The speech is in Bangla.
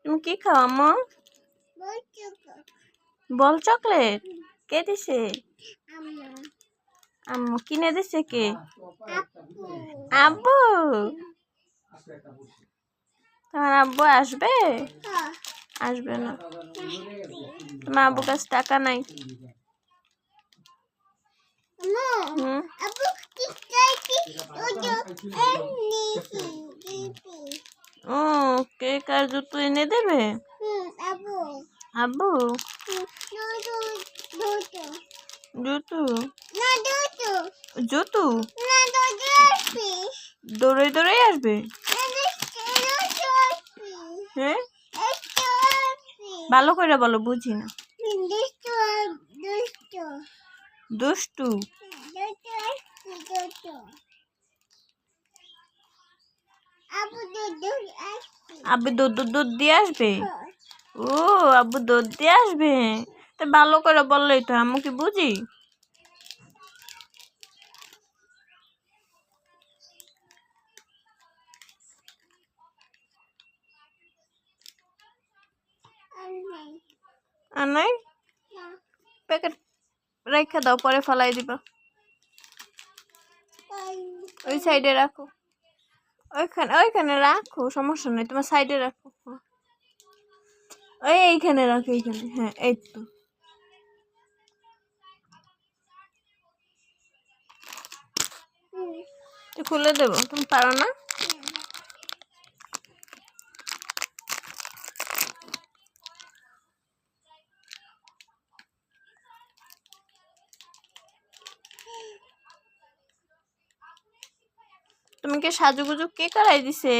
তুমি কি খাও আম্মু? বল চকলেট কে দিছে? আম্মু কিনে দিছে কে? আব্বু। তোমার আব্বু আসবে? আসবে না। তোমার আব্বুর কাছে টাকা নাই। ও কেক আর জুতো এনে দেবে? আব্বু জুতো জুতো দৌড়ে দৌড়ে আসবে? হ্যাঁ ভালো করে বলো, বুঝি না। দুষ্টু আব্বু দুধ দিয়ে আসবে? ও আব্বু দুধ দিয়ে আসবে? তো ভালো করে বললেই তো, আম্মু কি বুঝি? আর নাই প্যাকেট রেখে দাও, পরে ফেলাই দিবা। ওই সাইডে রাখো, ওইখানে রাখো, সমস্যা নেই, তোমার সাইডে রাখো। এইখানে রাখো, এইখানে। হ্যাঁ এই তো খুলে দেবো, তুমি পারো না? তুমি কি সাজুগুজু কে করাই দিছে?